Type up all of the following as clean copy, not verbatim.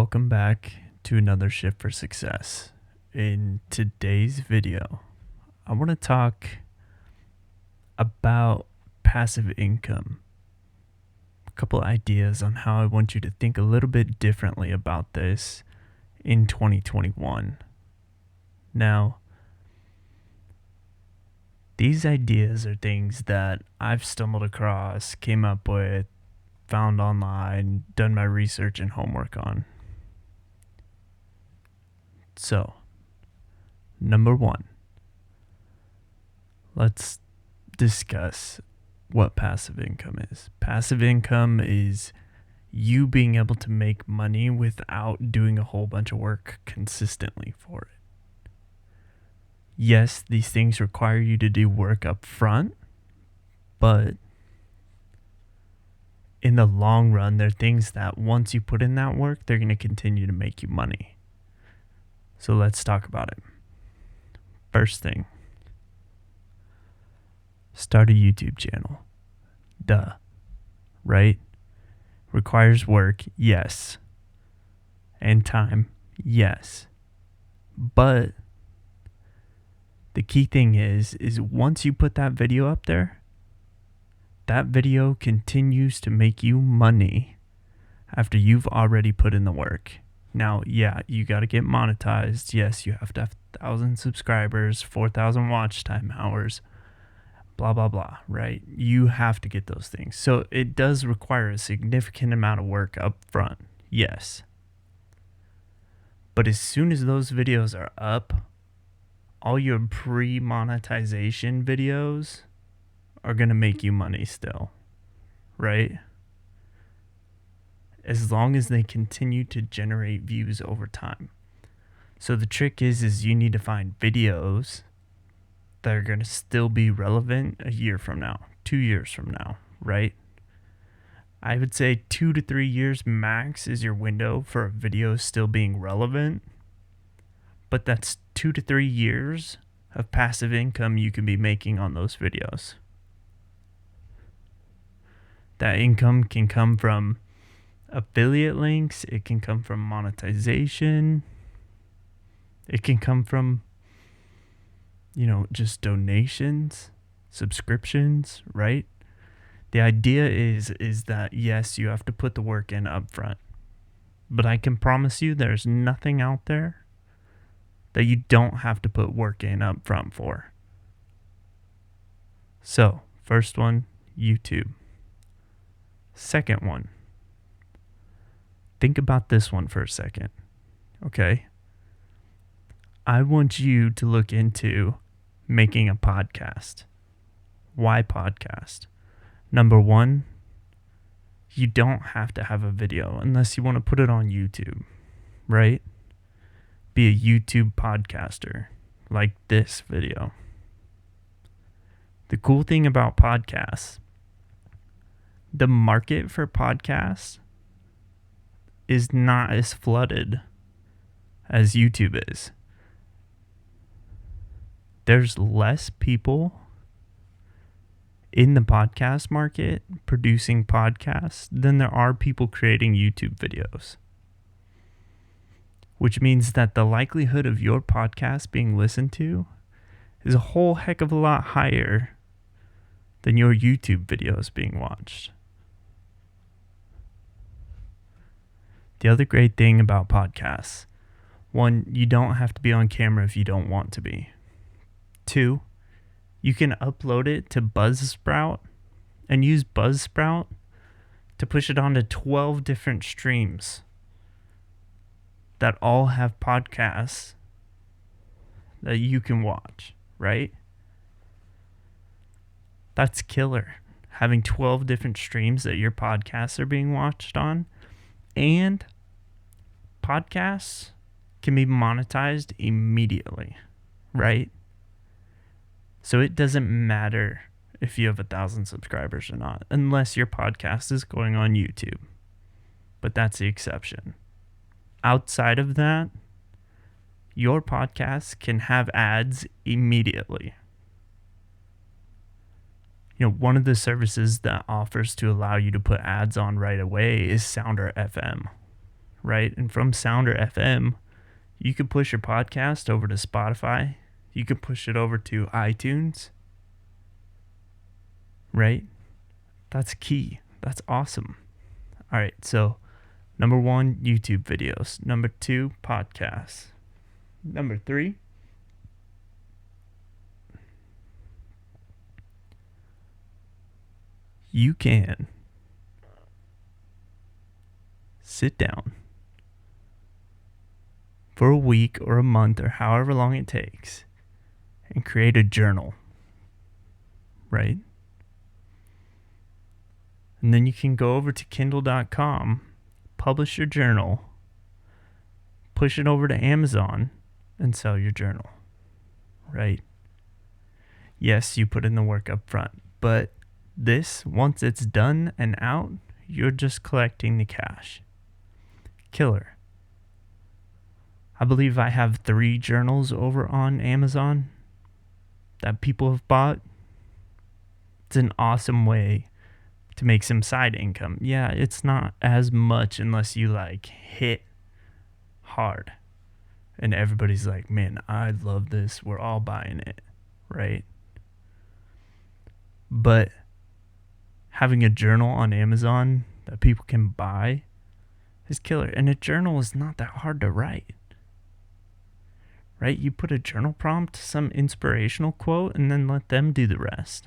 Welcome back to another Shift for Success. In today's video, I want to talk about passive income. A couple ideas on how I want you to think a little bit differently about this in 2021. Now, these ideas are things that I've stumbled across, came up with, found online, done my research and homework on. So, number one, let's discuss what passive income is. Passive income is you being able to make money without doing a whole bunch of work consistently for it. Yes, these things require you to do work up front, but in the long run, they're things that once you put in that work, they're going to continue to make you money. So let's talk about it. First thing, start a YouTube channel. Duh. Right? Requires work, yes. And time, yes. But the key thing is once you put that video up there, that video continues to make you money after you've already put in the work. Now, yeah, you got to get monetized. Yes, you have to have 1,000 subscribers, 4,000 watch time hours, blah, blah, blah, right? You have to get those things. So it does require a significant amount of work up front, yes. But as soon as those videos are up, all your pre-monetization videos are going to make you money still, right? As long as they continue to generate views over time. So the trick is you need to find videos that are going to still be relevant a year from now, 2 years from now, right? I would say 2 to 3 years max is your window for a video still being relevant. But that's 2 to 3 years of passive income you can be making on those videos. That income can come from affiliate links, it can come from monetization, it can come from, just donations, subscriptions, right? The idea is that, yes, you have to put the work in up front, but I can promise you there's nothing out there that you don't have to put work in up front for. So, first one, YouTube. Second one, think about this one for a second, okay? I want you to look into making a podcast. Why podcast? Number one, you don't have to have a video unless you want to put it on YouTube, right? Be a YouTube podcaster like this video. The cool thing about podcasts, the market for podcasts is not as flooded as YouTube is. There's less people in the podcast market producing podcasts than there are people creating YouTube videos. Which means that the likelihood of your podcast being listened to is a whole heck of a lot higher than your YouTube videos being watched. The other great thing about podcasts, one, you don't have to be on camera if you don't want to be. Two, you can upload it to Buzzsprout and use Buzzsprout to push it onto 12 different streams that all have podcasts that you can watch, right? That's killer. Having 12 different streams that your podcasts are being watched on. And podcasts can be monetized immediately, right? So it doesn't matter if you have 1,000 subscribers or not, unless your podcast is going on YouTube. But that's the exception. Outside of that, your podcast can have ads immediately. One of the services that offers to allow you to put ads on right away is Sounder FM, right? And from Sounder FM, you could push your podcast over to Spotify. You could push it over to iTunes, right? That's key. That's awesome. All right, so number 1, YouTube videos. Number 2, podcasts. Number 3, you can sit down for a week or a month or however long it takes and create a journal, right? And then you can go over to Kindle.com, publish your journal, push it over to Amazon, and sell your journal, right? Yes, you put in the work up front, but this, once it's done and out, you're just collecting the cash. Killer. I believe I have 3 journals over on Amazon that people have bought. It's an awesome way to make some side income. Yeah, it's not as much unless you like hit hard. And everybody's like, man, I love this. We're all buying it, right? But having a journal on Amazon that people can buy is killer. And a journal is not that hard to write, right? You put a journal prompt, some inspirational quote, and then let them do the rest.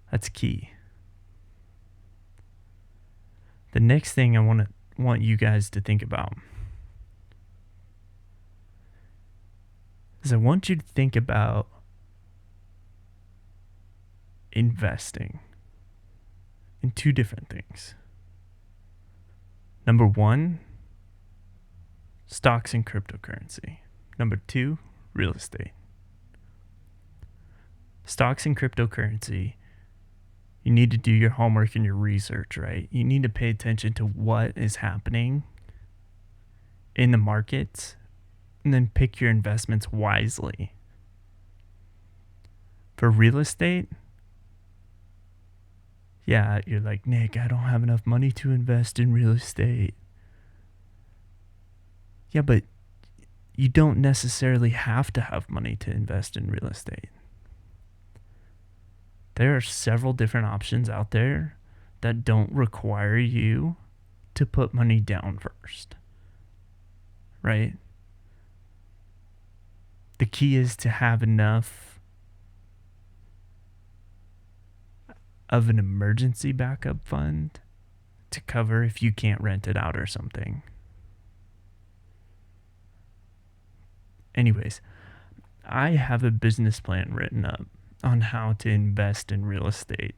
That's key. The next thing I want you guys to think about is I want you to think about investing in 2 different things. Number 1, stocks and cryptocurrency. Number 2, real estate. Stocks and cryptocurrency, you need to do your homework and your research, right? You need to pay attention to what is happening in the markets and then pick your investments wisely. For real estate, yeah, you're like, Nick, I don't have enough money to invest in real estate. Yeah, but you don't necessarily have to have money to invest in real estate. There are several different options out there that don't require you to put money down first, right? The key is to have enough of an emergency backup fund to cover if you can't rent it out or something. Anyways, I have a business plan written up on how to invest in real estate,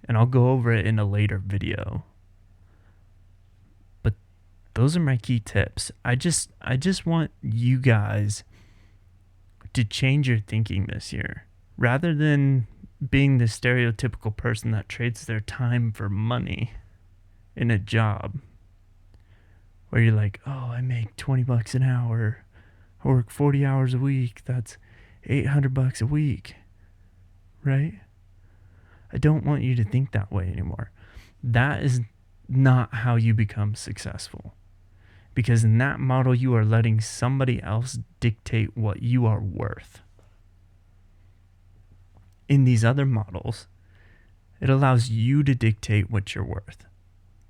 and I'll go over it in a later video. But those are my key tips. I just want you guys to change your thinking this year. Rather than being the stereotypical person that trades their time for money in a job where you're like, oh, I make $20 an hour. I work 40 hours a week. That's $800 a week, right? I don't want you to think that way anymore. That is not how you become successful. Because in that model, you are letting somebody else dictate what you are worth. In these other models, it allows you to dictate what you're worth.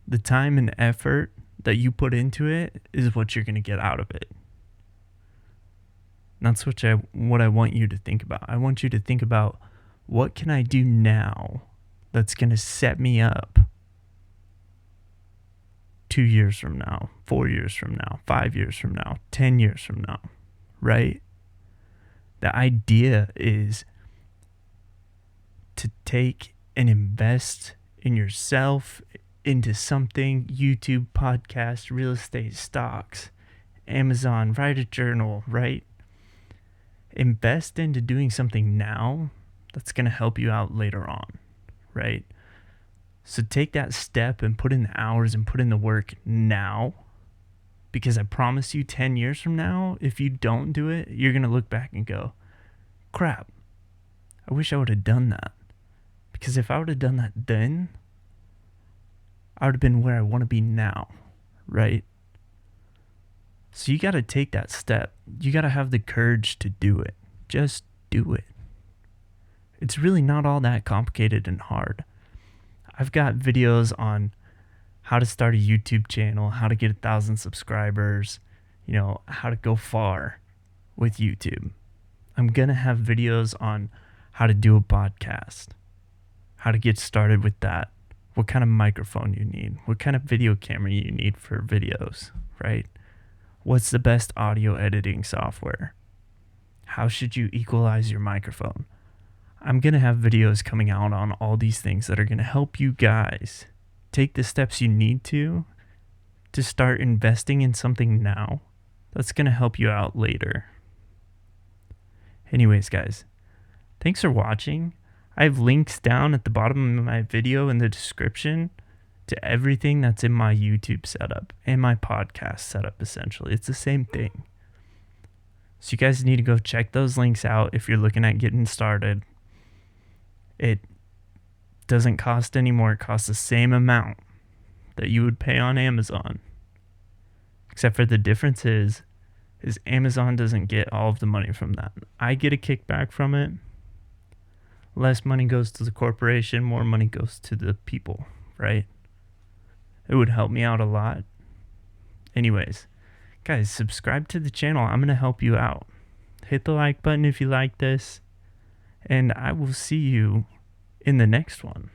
The time and effort that you put into it is what you're going to get out of it. That's what I want you to think about. I want you to think about, what can I do now that's going to set me up 2 years from now, 4 years from now, 5 years from now, 10 years from now, right? The idea is to take and invest in yourself, into something: YouTube, podcast, real estate, stocks, Amazon, write a journal, right? Invest into doing something now that's going to help you out later on, right? So take that step and put in the hours and put in the work now, because I promise you 10 years from now, if you don't do it, you're going to look back and go, crap, I wish I would have done that. Because if I would have done that then, I would have been where I want to be now, right? So you got to take that step. You got to have the courage to do it. Just do it. It's really not all that complicated and hard. I've got videos on how to start a YouTube channel, how to get 1,000 subscribers, how to go far with YouTube. I'm going to have videos on how to do a podcast, how to get started with that, what kind of microphone you need, what kind of video camera you need for videos, right? What's the best audio editing software? How should you equalize your microphone? I'm going to have videos coming out on all these things that are going to help you guys take the steps you need to start investing in something now that's going to help you out later. Anyways, guys, thanks for watching. I have links down at the bottom of my video in the description to everything that's in my YouTube setup and my podcast setup, essentially. It's the same thing. So you guys need to go check those links out if you're looking at getting started. It doesn't cost any more. It costs the same amount that you would pay on Amazon. Except for the difference is Amazon doesn't get all of the money from that. I get a kickback from it. Less money goes to the corporation, more money goes to the people, right? It would help me out a lot. Anyways, guys, subscribe to the channel. I'm going to help you out. Hit the like button if you like this. And I will see you in the next one.